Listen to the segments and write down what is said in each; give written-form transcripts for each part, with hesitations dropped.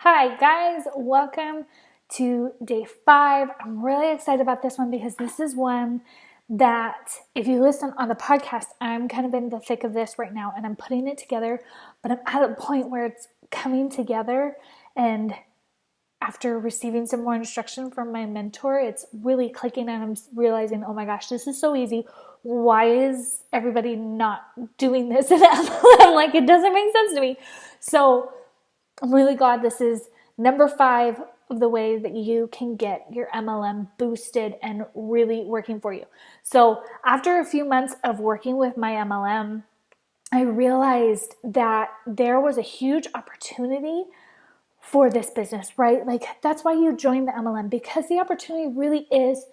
Hi guys, welcome to day 5. I'm really excited about this one because this is one that if you listen on the podcast, I'm kind of in the thick of this right now and I'm putting it together, but I'm at a point where it's coming together, and after receiving some more instruction from my mentor, it's really clicking and I'm realizing, oh my gosh, this is so easy. Why is everybody not doing this in MLM? Like, it doesn't make sense to me. So I'm really glad this is number 5 of the way that you can get your MLM boosted and really working for you. So after a few months of working with my MLM, I realized that there was a huge opportunity for this business, right? Like, that's why you join the MLM, because the opportunity really is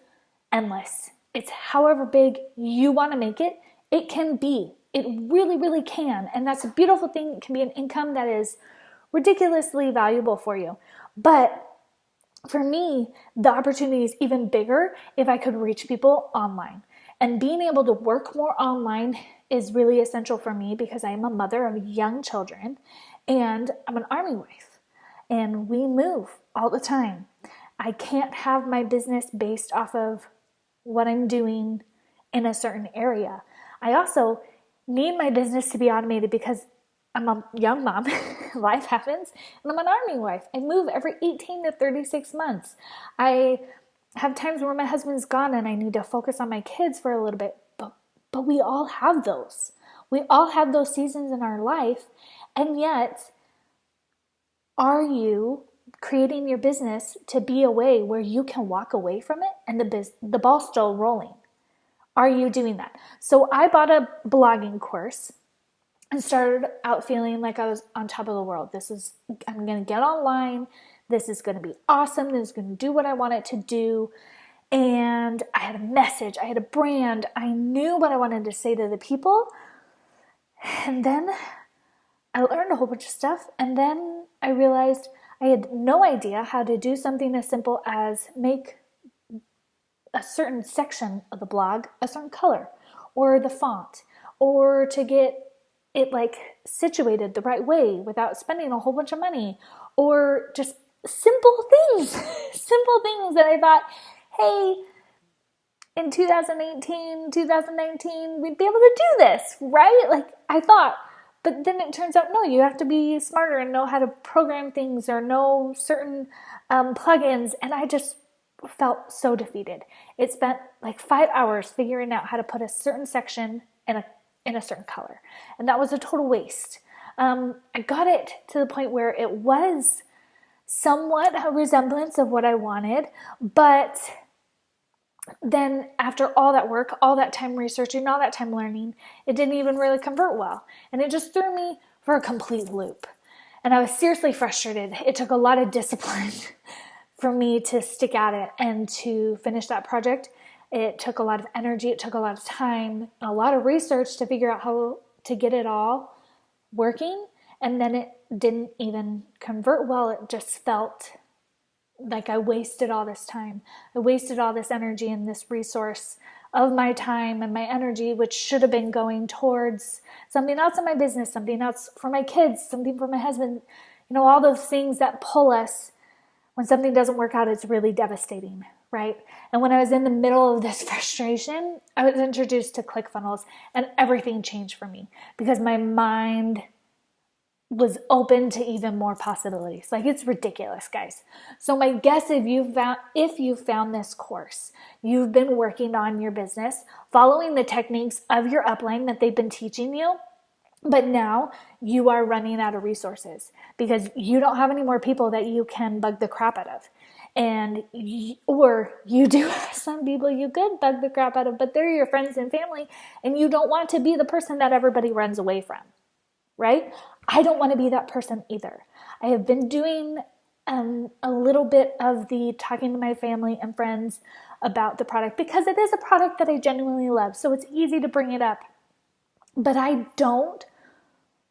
endless. It's however big you want to make it, it can be. It really, really can. And that's a beautiful thing. It can be an income that is ridiculously valuable for you. But for me, the opportunity is even bigger if I could reach people online. And being able to work more online is really essential for me because I am a mother of young children and I'm an Army wife. And we move all the time. I can't have my business based off of what I'm doing in a certain area. I also need my business to be automated because I'm a young mom, life happens, and I'm an Army wife. I move every 18 to 36 months. I have times where my husband's gone and I need to focus on my kids for a little bit, but we all have those. We all have those seasons in our life, and yet, are you creating your business to be a way where you can walk away from it and the ball's still rolling? Are you doing that? So I bought a blogging course and started out feeling like I was on top of the world. I'm going to get online. This is going to be awesome. This is going to do what I want it to do. And I had a message. I had a brand. I knew what I wanted to say to the people. And then I learned a whole bunch of stuff. And then I realized I had no idea how to do something as simple as make a certain section of the blog a certain color, or the font, or to get it like situated the right way without spending a whole bunch of money, or just simple things, simple things that I thought, hey, in 2018, 2019, we'd be able to do this, right? Like I thought, but then it turns out, no, you have to be smarter and know how to program things or know certain plugins. And I just felt so defeated. It spent like 5 hours figuring out how to put a certain section in a certain color. And that was a total waste. I got it to the point where it was somewhat a resemblance of what I wanted, but then after all that work, all that time researching, all that time learning, it didn't even really convert well. And it just threw me for a complete loop. And I was seriously frustrated. It took a lot of discipline for me to stick at it and to finish that project. It took a lot of energy, it took a lot of time, a lot of research to figure out how to get it all working. And then it didn't even convert well. It just felt like I wasted all this time. I wasted all this energy and this resource of my time and my energy, which should have been going towards something else in my business, something else for my kids, something for my husband. You know, all those things that pull us. When something doesn't work out, it's really devastating, right? And when I was in the middle of this frustration, I was introduced to ClickFunnels and everything changed for me because my mind was open to even more possibilities. Like, it's ridiculous, guys. So my guess, if you found this course, you've been working on your business, following the techniques of your upline that they've been teaching you, but now you are running out of resources because you don't have any more people that you can bug the crap out of. Or you do have some people you could bug the crap out of, but they're your friends and family, and you don't want to be the person that everybody runs away from, right? I don't want to be that person either. I have been doing a little bit of the talking to my family and friends about the product because it is a product that I genuinely love, so it's easy to bring it up. But I don't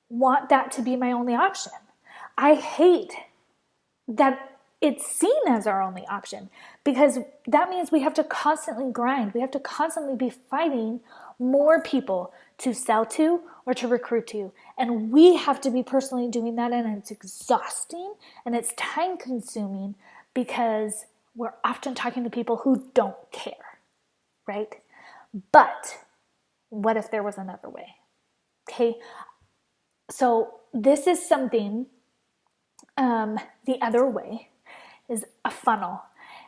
want that to be my only option. I hate that it's seen as our only option because that means we have to constantly grind. We have to constantly be fighting more people to sell to or to recruit to. And we have to be personally doing that, and it's exhausting and it's time consuming because we're often talking to people who don't care, right? But what if there was another way? Okay, so this is something, the other way is a funnel.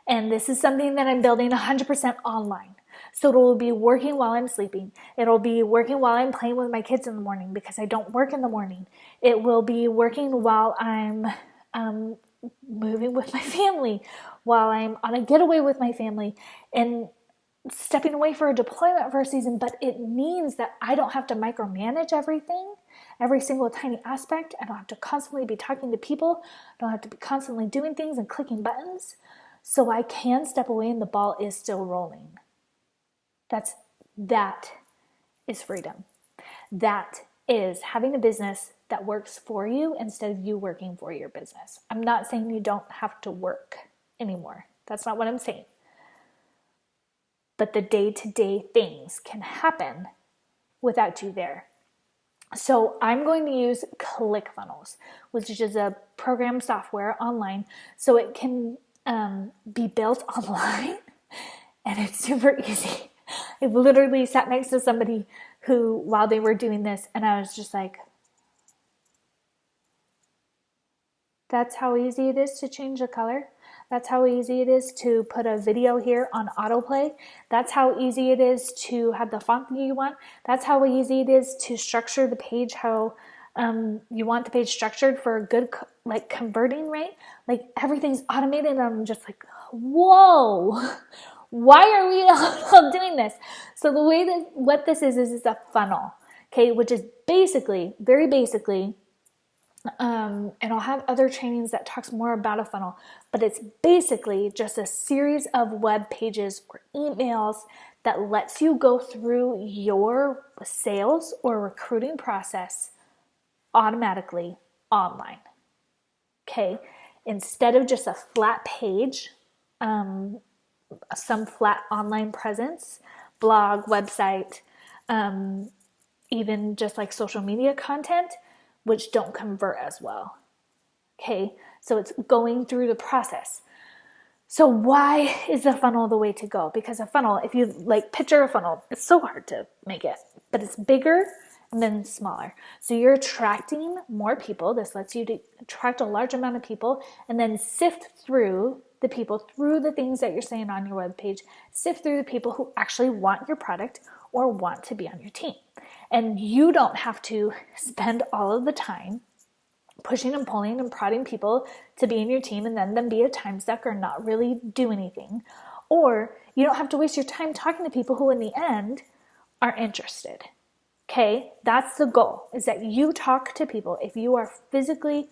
And this is something that I'm building 100% online. So it will be working while I'm sleeping. It'll be working while I'm playing with my kids in the morning because I don't work in the morning. It will be working while I'm moving with my family, while I'm on a getaway with my family, and stepping away for a deployment for a season. But it means that I don't have to micromanage everything, every single tiny aspect. I don't have to constantly be talking to people. I don't have to be constantly doing things and clicking buttons. So I can step away and the ball is still rolling. That is freedom. That is having a business that works for you instead of you working for your business. I'm not saying you don't have to work anymore. That's not what I'm saying. But the day-to-day things can happen without you there. So I'm going to use ClickFunnels, which is a program software online, so it can be built online, and it's super easy. I've literally sat next to somebody who, while they were doing this, and I was just like, that's how easy it is to change the color. That's how easy it is to put a video here on autoplay. That's how easy it is to have the font that you want. That's how easy it is to structure the page how you want the page structured for a good converting rate. Like everything's automated, and I'm just like, whoa, why are we all doing this? So the way that what this is a funnel, okay, which is basically, very basically, and I'll have other trainings that talks more about a funnel, but it's basically just a series of web pages or emails that lets you go through your sales or recruiting process automatically online. Okay, instead of just a flat page, some flat online presence, blog, website, even just like social media content, which don't convert as well. Okay, so it's going through the process. So why is a funnel the way to go? Because a funnel, if you picture a funnel, it's so hard to make it, but it's bigger and then smaller. So you're attracting more people. This lets you to attract a large amount of people and then sift through the people, through the things that you're saying on your webpage, sift through the people who actually want your product or want to be on your team. And you don't have to spend all of the time pushing and pulling and prodding people to be in your team and then them be a time suck or not really do anything. Or you don't have to waste your time talking to people who in the end are interested. Okay, that's the goal, is that you talk to people. If you are physically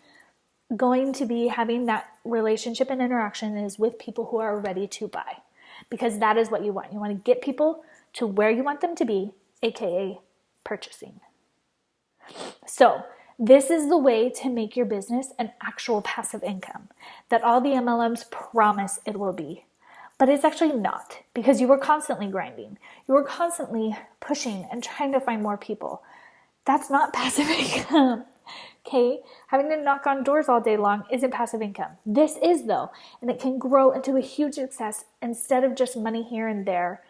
going to be having that relationship and interaction, is with people who are ready to buy, because that is what you want. You want to get people to where you want them to be, aka purchasing. So this is the way to make your business an actual passive income that all the MLMs promise it will be. But it's actually not, because you were constantly grinding. You were constantly pushing and trying to find more people. That's not passive income. Okay? Having to knock on doors all day long isn't passive income. This is, though, and it can grow into a huge success instead of just money here and there,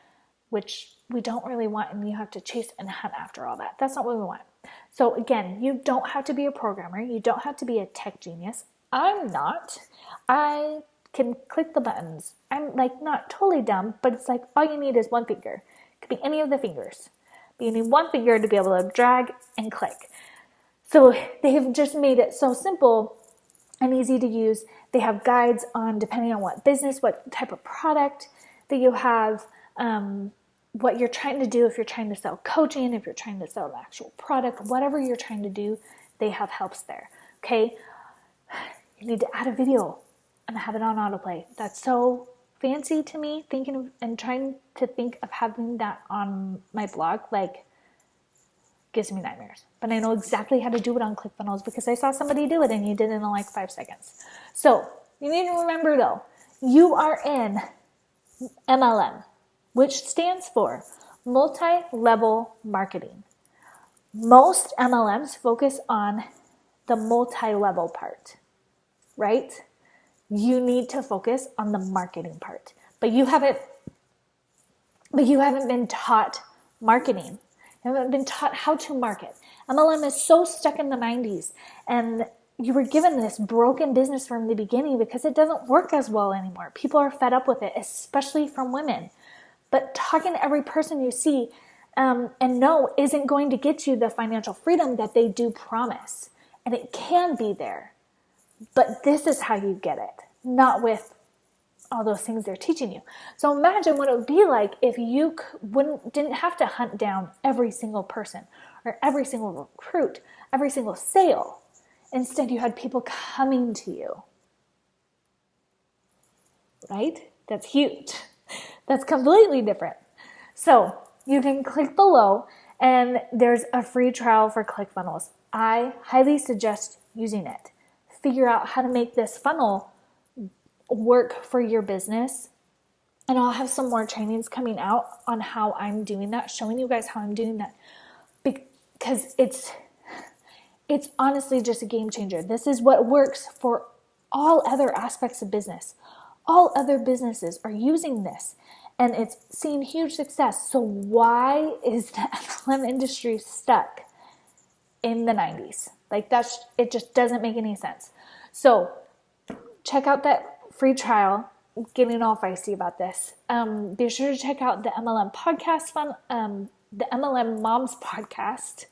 which we don't really want, and you have to chase and hunt after all that. That's not what we want. So again, you don't have to be a programmer. You don't have to be a tech genius. I'm not. I can click the buttons. I'm not totally dumb, but it's all you need is one finger. It could be any of the fingers. But you need one finger to be able to drag and click. So they have just made it so simple and easy to use. They have guides on, depending on what business, what type of product that you have, what you're trying to do. If you're trying to sell coaching, if you're trying to sell an actual product, whatever you're trying to do, they have helps there. Okay, you need to add a video and have it on autoplay. That's so fancy to me, thinking of and trying to think of having that on my blog, gives me nightmares. But I know exactly how to do it on ClickFunnels because I saw somebody do it and you did it in 5 seconds. So you need to remember though, you are in MLM, which stands for multi-level marketing. Most MLMs focus on the multi-level part, right? You need to focus on the marketing part, but you haven't been taught marketing. You haven't been taught how to market. MLM is so stuck in the 90s, and you were given this broken business from the beginning because it doesn't work as well anymore. People are fed up with it, especially from women. But talking to every person you see and know isn't going to get you the financial freedom that they do promise. And it can be there. But this is how you get it, not with all those things they're teaching you. So imagine what it would be like if you didn't have to hunt down every single person or every single recruit, every single sale. Instead, you had people coming to you. Right? That's huge. That's completely different. So you can click below and there's a free trial for ClickFunnels. I highly suggest using it. Figure out how to make this funnel work for your business. And I'll have some more trainings coming out on how I'm doing that, showing you guys how I'm doing that. Because it's honestly just a game changer. This is what works for all other aspects of business. All other businesses are using this and it's seeing huge success. So why is the MLM industry stuck in the 90s? Like it just doesn't make any sense. So check out that free trial. I'm getting all feisty about this. Be sure to check out the MLM podcast the MLM Moms podcast.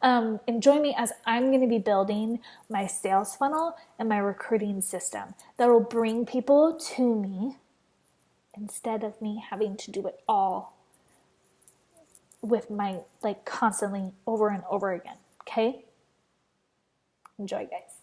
And join me as I'm going to be building my sales funnel and my recruiting system that will bring people to me instead of me having to do it all with my constantly over and over again. Okay? Enjoy, guys.